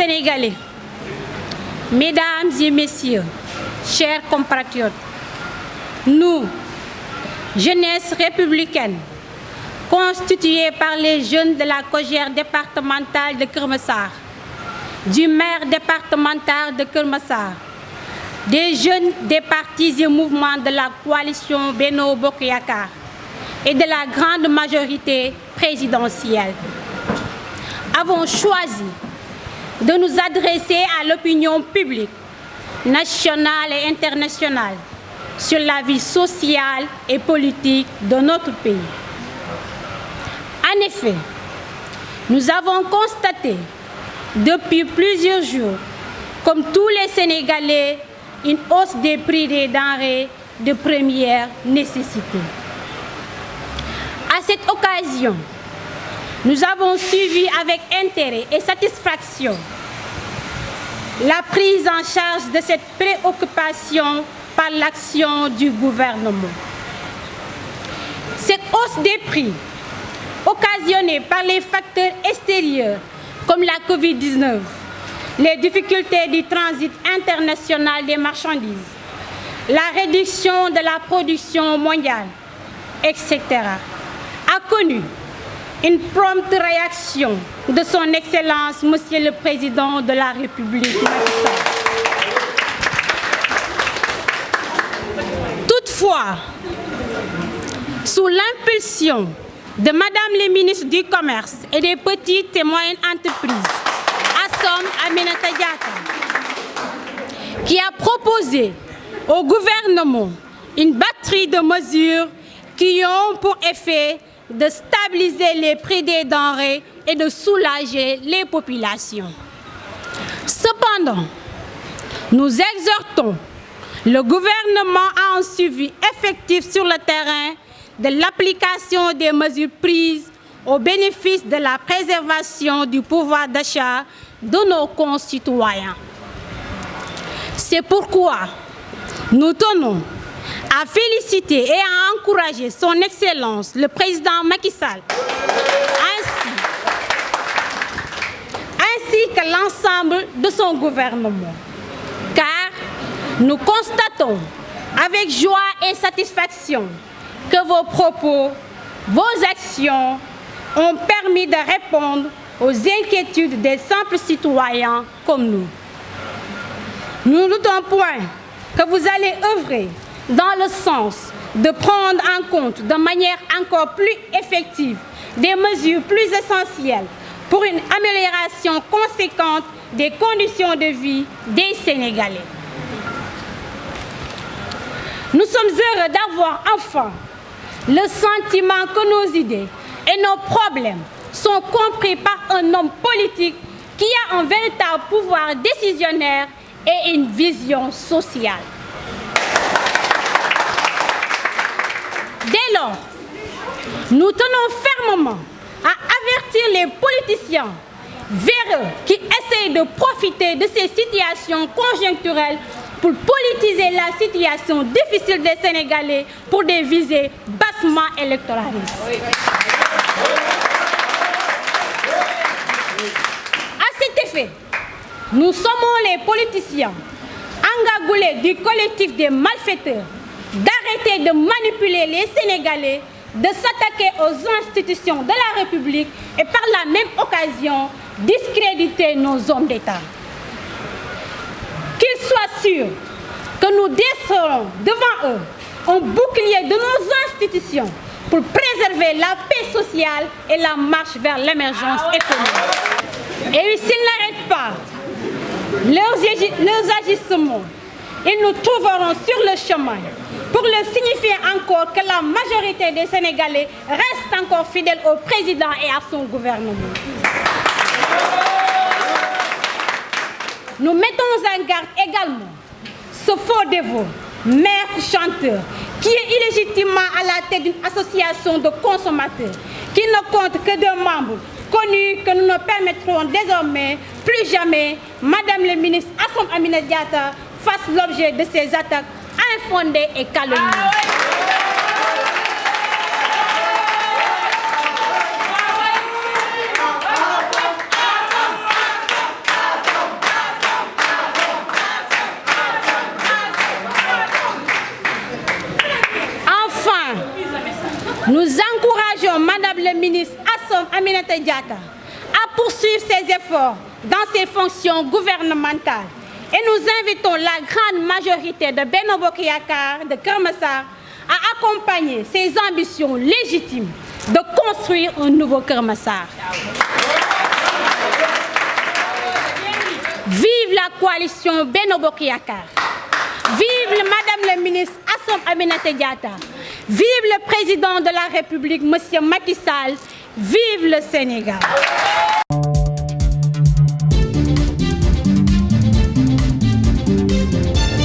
Sénégalais, Mesdames et Messieurs, chers compatriotes, nous, jeunesse républicaine, constituée par les jeunes de la Cogère départementale de Keur Massar, du maire départemental de Keur Massar, des jeunes des partis et mouvements de la coalition Benno Bokk Yakaar et de la grande majorité présidentielle, avons choisi de nous adresser à l'opinion publique nationale et internationale sur la vie sociale et politique de notre pays. En effet, nous avons constaté depuis plusieurs jours, comme tous les Sénégalais, une hausse des prix des denrées de première nécessité. À cette occasion, nous avons suivi avec intérêt et satisfaction la prise en charge de cette préoccupation par l'action du gouvernement. Cette hausse des prix, occasionnée par les facteurs extérieurs comme la Covid-19, les difficultés du transit international des marchandises, la réduction de la production mondiale, etc., a connu une prompte réaction de son Excellence, Monsieur le Président de la République, Macky Sall. Toutefois, sous l'impulsion de Madame la ministre du Commerce et des petites et moyennes entreprises, Assome Aminata Diatta, qui a proposé au gouvernement une batterie de mesures qui ont pour effet de stabiliser les prix des denrées et de soulager les populations. Cependant, nous exhortons le gouvernement à un suivi effectif sur le terrain de l'application des mesures prises au bénéfice de la préservation du pouvoir d'achat de nos concitoyens. C'est pourquoi nous tenons à féliciter et à encourager son Excellence, le Président Macky Sall, ainsi que l'ensemble de son gouvernement. Car nous constatons avec joie et satisfaction que vos propos, vos actions ont permis de répondre aux inquiétudes des simples citoyens comme nous. Nous ne doutons point que vous allez œuvrer dans le sens de prendre en compte de manière encore plus effective des mesures plus essentielles pour une amélioration conséquente des conditions de vie des Sénégalais. Nous sommes heureux d'avoir enfin le sentiment que nos idées et nos problèmes sont compris par un homme politique qui a un véritable pouvoir décisionnaire et une vision sociale. Dès lors, nous tenons fermement à avertir les politiciens véreux qui essayent de profiter de ces situations conjoncturelles pour politiser la situation difficile des Sénégalais pour des visées bassement électoralistes. À cet effet, nous sommons les politiciens engagoulés du collectif des malfaiteurs d'arrêter de manipuler les Sénégalais, de s'attaquer aux institutions de la République et par la même occasion discréditer nos hommes d'État. Qu'ils soient sûrs que nous dresserons devant eux un bouclier de nos institutions pour préserver la paix sociale et la marche vers l'émergence économique. Et s'ils n'arrêtent pas leurs agissements, ils nous trouveront sur le chemin pour leur signifier encore que la majorité des Sénégalais reste encore fidèle au président et à son gouvernement. Nous mettons en garde également ce faux dévot, maître chanteur, qui est illégitimement à la tête d'une association de consommateurs, qui ne compte que deux membres connus que nous ne permettrons désormais plus jamais, Madame la ministre Assome Aminata Diatta fasse l'objet de ces attaques infondées et calomnieuses. Nous encourageons Madame le ministre Assom Aminata Diatta à poursuivre ses efforts dans ses fonctions gouvernementales. Et nous invitons la grande majorité de Benno Bokk Yakaar de Keur Massar à accompagner ses ambitions légitimes de construire un nouveau Keur Massar. Vive la coalition Benno Bokk Yakaar. Vive Madame le ministre Assom Aminata Diatta. Vive le président de la République, Monsieur Macky Sall. Vive le Sénégal.